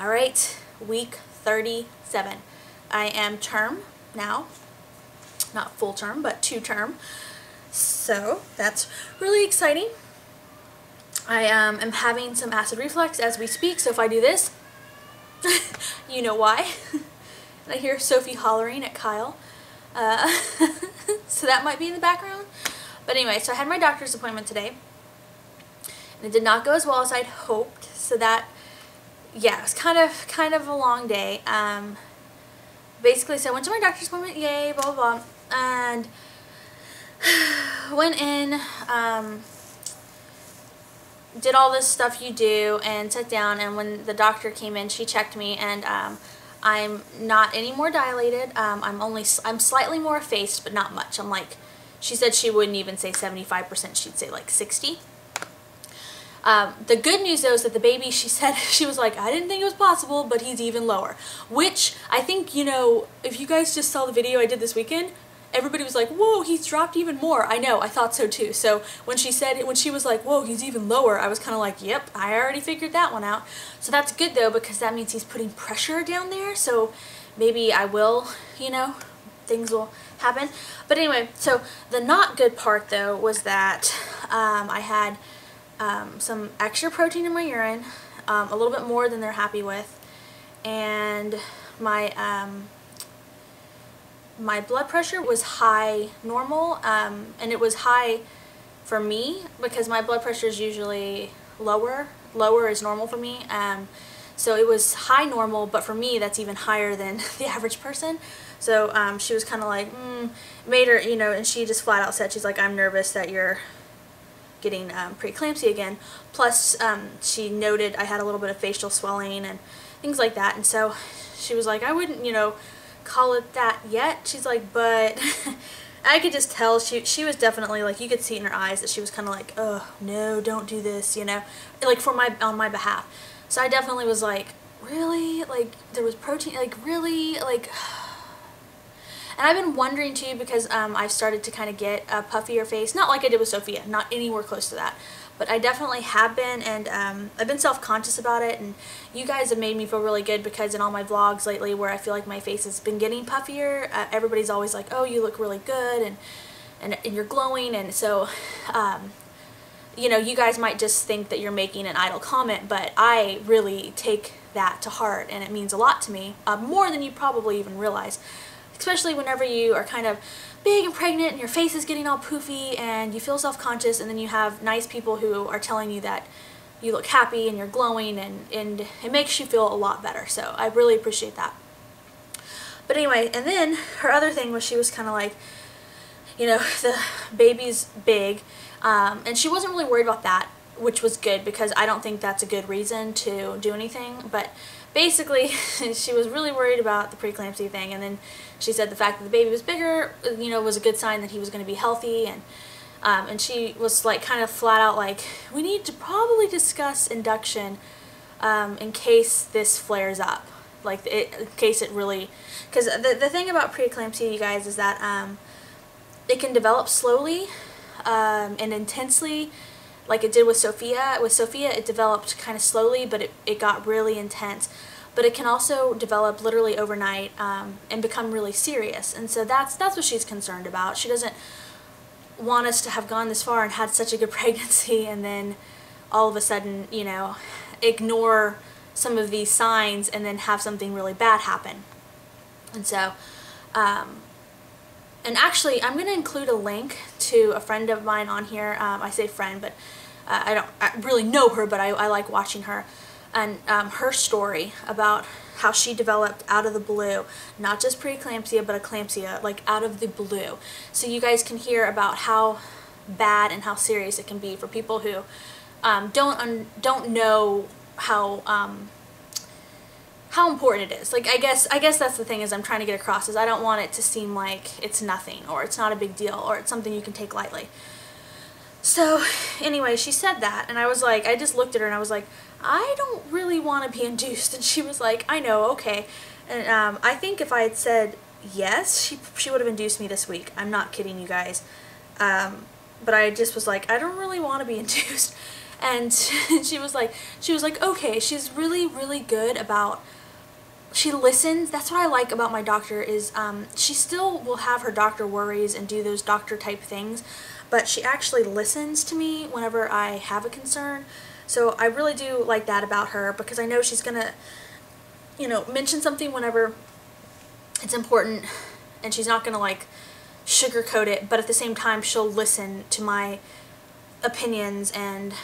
All right, week 37. I am term now, not full term, but 2 term. So that's really exciting. I am having some acid reflux as we speak, so if I do this, you know why. And I hear Sophie hollering at Kyle. So that might be in the background. But anyway, so I had my doctor's appointment today. And it did not go as well as I'd hoped. So that, yeah, it was kind of a long day. Basically, so I went to my doctor's appointment, yay, blah, blah, blah. And went in, did all this stuff you do, and sat down, and when the doctor came in, she checked me, and I'm not any more dilated. I'm slightly more effaced, but not much. I'm like, she said she wouldn't even say 75%, she'd say like 60. The good news though is that the baby, she said, she was like, I didn't think it was possible, but he's even lower. Which, I think, you know, if you guys just saw the video I did this weekend, everybody was like, whoa, he's dropped even more. I know, I thought so too. So when she was like, whoa, he's even lower, I was kind of like, yep, I already figured that one out. So that's good though, because that means he's putting pressure down there. So maybe I will, you know, things will happen. But anyway, so the not good part though was that I had some extra protein in my urine, a little bit more than they're happy with, and my blood pressure was high normal, and it was high for me because my blood pressure is usually lower is normal for me, so it was high normal, but for me that's even higher than the average person. So she was kind of like, made her, you know, and she just flat out said, she's like, I'm nervous that you're getting preeclampsia again. Plus she noted I had a little bit of facial swelling and things like that, and so she was like, I wouldn't, you know, call it that yet. She's like, but I could just tell she was definitely like, you could see in her eyes that she was kind of like, oh no, don't do this, you know, like on my behalf. So I definitely was like, really, like there was protein, like really, like. And I've been wondering too, because I've started to kind of get a puffier face, not like I did with Sophia, not anywhere close to that, but I definitely have been, and I've been self-conscious about it, and you guys have made me feel really good because in all my vlogs lately where I feel like my face has been getting puffier, everybody's always like, oh, you look really good, and you're glowing, and so, you know, you guys might just think that you're making an idle comment, but I really take that to heart, and it means a lot to me, more than you probably even realize. Especially whenever you are kind of big and pregnant and your face is getting all poofy and you feel self-conscious, and then you have nice people who are telling you that you look happy and you're glowing, and it makes you feel a lot better. So I really appreciate that. But anyway, and then her other thing was she was kind of like, you know, the baby's big, and she wasn't really worried about that, which was good because I don't think that's a good reason to do anything. But basically, she was really worried about the preeclampsia thing, and then she said the fact that the baby was bigger, you know, was a good sign that he was going to be healthy, and she was like kind of flat out like, we need to probably discuss induction in case this flares up, like in case it really, because the thing about preeclampsia, you guys, is that it can develop slowly and intensely, like it did with Sophia. With Sophia, it developed kind of slowly, but it got really intense. But it can also develop literally overnight and become really serious. And so that's what she's concerned about. She doesn't want us to have gone this far and had such a good pregnancy and then all of a sudden, you know, ignore some of these signs and then have something really bad happen. And so, and actually, I'm going to include a link to a friend of mine on here. I say friend, but I really know her, but I like watching her. And her story about how she developed out of the blue, not just preeclampsia, but eclampsia, like out of the blue. So you guys can hear about how bad and how serious it can be for people who don't know how important it is. Like I guess that's the thing is I'm trying to get across, is I don't want it to seem like it's nothing, or it's not a big deal, or it's something you can take lightly. So anyway, she said that, and I was like, I just looked at her and I was like, I don't really want to be induced. And she was like, I know, okay. And I think if I had said yes, she would have induced me this week. I'm not kidding you guys. But I just was like, I don't really want to be induced. And she was like, okay, she's really, really good about, she listens. That's what I like about my doctor is she still will have her doctor worries and do those doctor type things, but she actually listens to me whenever I have a concern. So I really do like that about her, because I know she's gonna, you know, mention something whenever it's important, and she's not gonna like sugarcoat it, but at the same time she'll listen to my opinions and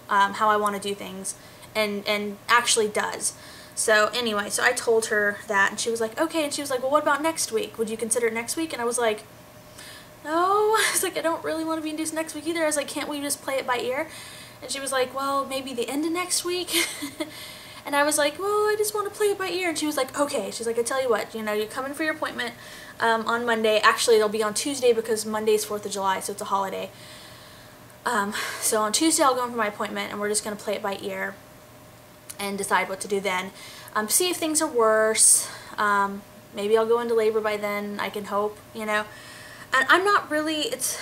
how I want to do things, and actually does. So anyway, so I told her that, and she was like, okay. And she was like, well, what about next week? Would you consider it next week? And I was like, no. I was like, I don't really want to be induced next week either. I was like, can't we just play it by ear? And she was like, well, maybe the end of next week. And I was like, well, I just want to play it by ear. And she was like, okay. She's like, I tell you what, you know, you come in for your appointment on Monday. Actually, it'll be on Tuesday because Monday's 4th of July, so it's a holiday. So on Tuesday I'll go in for my appointment, and we're just going to play it by ear and decide what to do then. See if things are worse. Maybe I'll go into labor by then, I can hope, you know. And I'm not really, it's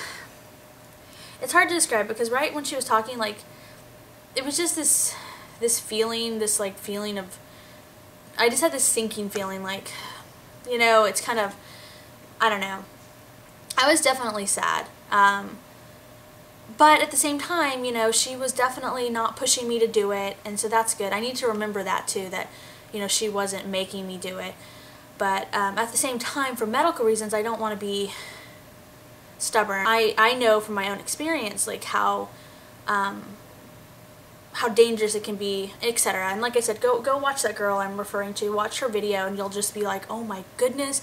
hard to describe, because right when she was talking, like, it was just this feeling, this like feeling of, I just had this sinking feeling, like, you know, it's kind of, I don't know. I was definitely sad. But at the same time, you know, she was definitely not pushing me to do it, and so that's good. I need to remember that too, that, you know, she wasn't making me do it. But at the same time, for medical reasons, I don't want to be stubborn. I know from my own experience, like, how dangerous it can be, etc. And like I said, go watch that girl I'm referring to, watch her video, and you'll just be like, oh my goodness,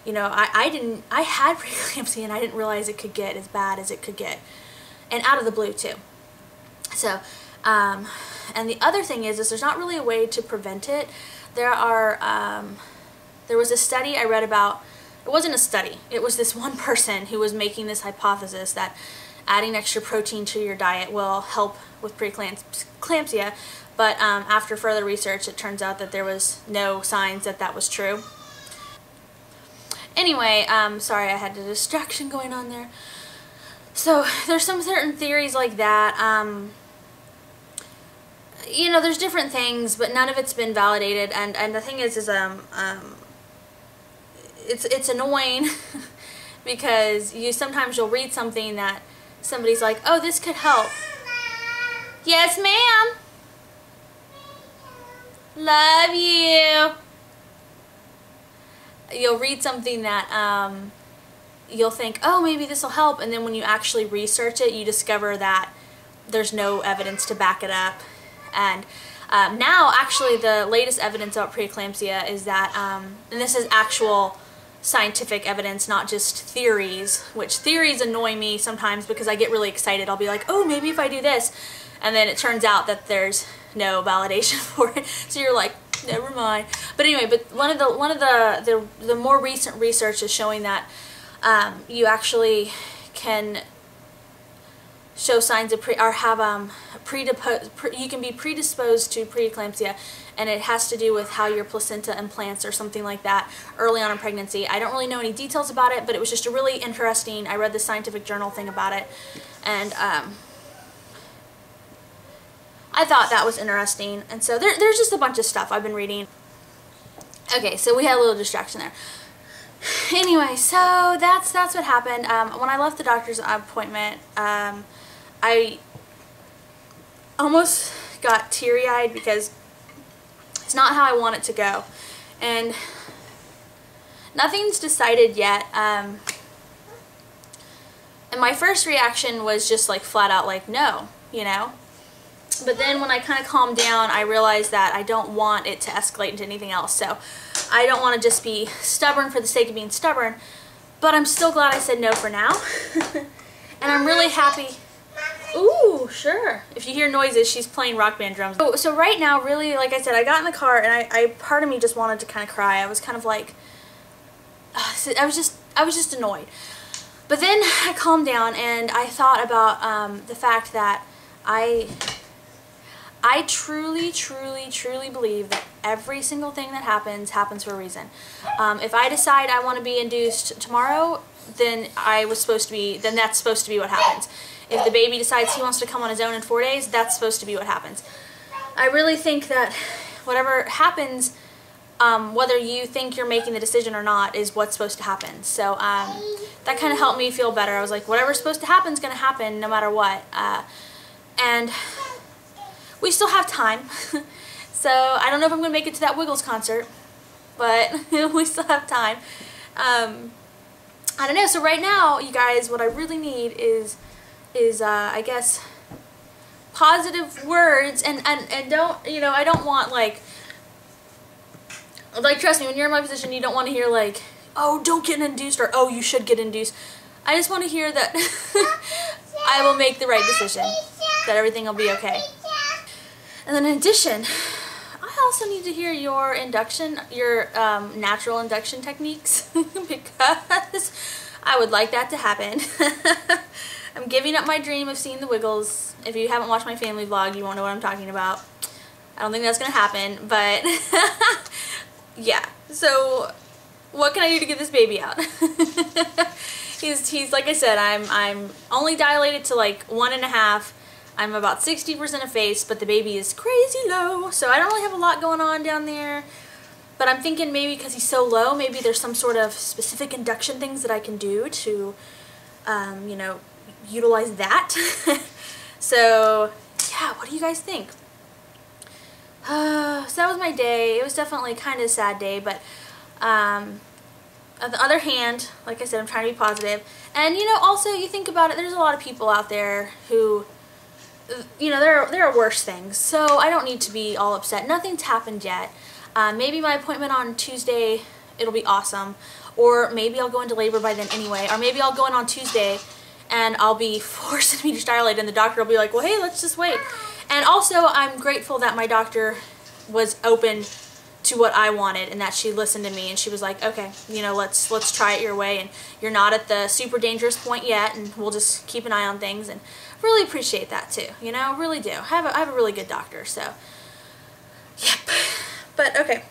you know, I had preeclampsia, and I didn't realize it could get as bad as it could get, and out of the blue too. So, and the other thing is there's not really a way to prevent it. There was a study I read about. It wasn't a study. It was this one person who was making this hypothesis that adding extra protein to your diet will help with preeclampsia, but after further research, it turns out that there was no signs that that was true. Anyway, sorry, I had a distraction going on there. So there's some certain theories like that. You know, there's different things, but none of it's been validated. And the thing is it's annoying because sometimes you'll read something that somebody's like, oh, this could help. Yes, ma'am. Love you. You'll read something that you'll think, oh, maybe this will help, and then when you actually research it, you discover that there's no evidence to back it up. And now, actually, the latest evidence about preeclampsia is that, and this is actual scientific evidence, not just theories, which theories annoy me sometimes because I get really excited. I'll be like, oh, maybe if I do this, and then it turns out that there's no validation for it, so you're like, never mind. But anyway, but one of the more recent research is showing that you actually can show signs of you can be predisposed to preeclampsia, and it has to do with how your placenta implants or something like that early on in pregnancy. I don't really know any details about it, but it was just a really interesting, I read the scientific journal thing about it, and I thought that was interesting. And so there's just a bunch of stuff I've been reading. Okay, so we had a little distraction there. Anyway, so that's what happened. When I left the doctor's appointment, I almost got teary-eyed because it's not how I want it to go. And nothing's decided yet. And my first reaction was just like flat out like, no, you know. But then when I kind of calmed down, I realized that I don't want it to escalate into anything else. So I don't want to just be stubborn for the sake of being stubborn. But I'm still glad I said no for now. And I'm really happy. Ooh, sure. If you hear noises, she's playing Rock Band drums. So right now, really, like I said, I got in the car and I part of me just wanted to kind of cry. I was kind of like, I was just annoyed. But then I calmed down and I thought about the fact that I truly, truly, truly believe that every single thing that happens for a reason. If I decide I want to be induced tomorrow, then that's supposed to be what happens. if the baby decides he wants to come on his own in 4 days, that's supposed to be what happens. I really think that whatever happens, whether you think you're making the decision or not, is what's supposed to happen. So that kind of helped me feel better. I was like, whatever's supposed to happen is going to happen no matter what. And we still have time. So I don't know if I'm going to make it to that Wiggles concert, but we still have time. I don't know. So right now, you guys, what I really need is I guess, positive words, and don't, you know, I don't want like, trust me, when you're in my position, you don't want to hear like, oh, don't get induced, or oh, you should get induced. I just want to hear that I will make the right decision, that everything will be okay. And then in addition, I also need to hear your induction, your natural induction techniques, because I would like that to happen. I'm giving up my dream of seeing the Wiggles. If you haven't watched my family vlog, you won't know what I'm talking about. I don't think that's going to happen, but yeah. So what can I do to get this baby out? he's like I said, I'm only dilated to like 1.5. I'm about 60% of face, but the baby is crazy low, so I don't really have a lot going on down there. But I'm thinking maybe because he's so low, maybe there's some sort of specific induction things that I can do to, you know, utilize that. So yeah, what do you guys think? So that was my day. It was definitely kind of a sad day, but on the other hand, like I said, I'm trying to be positive. And you know, also you think about it, there's a lot of people out there who, you know, there are worse things. So I don't need to be all upset. Nothing's happened yet. Maybe my appointment on Tuesday, it'll be awesome. Or maybe I'll go into labor by then anyway. Or maybe I'll go in on Tuesday and I'll be 4 centimeters dilated and the doctor will be like, well, hey, let's just wait. And also, I'm grateful that my doctor was open to what I wanted and that she listened to me and she was like, okay, you know, let's try it your way, and you're not at the super dangerous point yet, and we'll just keep an eye on things. And really appreciate that too, you know, really do. I have a really good doctor, so yep. But okay,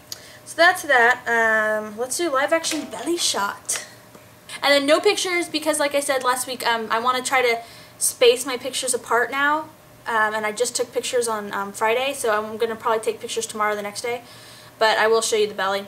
so that's that. Let's do live action belly shot. And then no pictures, because like I said last week, I want to try to space my pictures apart now. And I just took pictures on Friday, so I'm going to probably take pictures tomorrow or the next day. But I will show you the belly.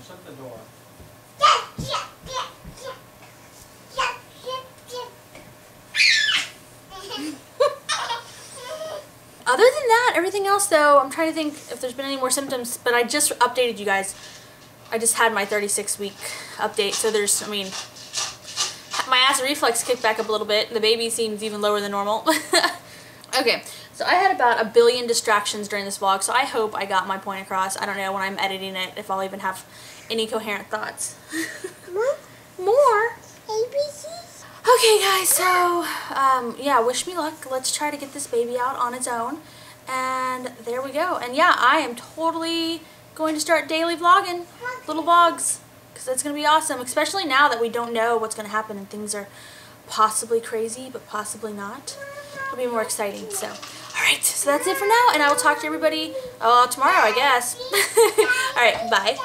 Shut the door. Other than that, everything else though, I'm trying to think if there's been any more symptoms, but I just updated you guys. I just had my 36-week update, so there's, I mean, my acid reflux kicked back up a little bit. The baby seems even lower than normal. Okay, so I had about 1 billion distractions during this vlog, so I hope I got my point across. I don't know when I'm editing it if I'll even have any coherent thoughts. More? ABCs? Okay guys, so yeah, wish me luck. Let's try to get this baby out on its own. And there we go. And yeah, I am totally going to start daily vlogging, little vlogs, because that's going to be awesome, especially now that we don't know what's going to happen and things are possibly crazy, but possibly not. It'll be more exciting, so. Alright, so that's it for now, and I will talk to everybody tomorrow, I guess. Alright, bye.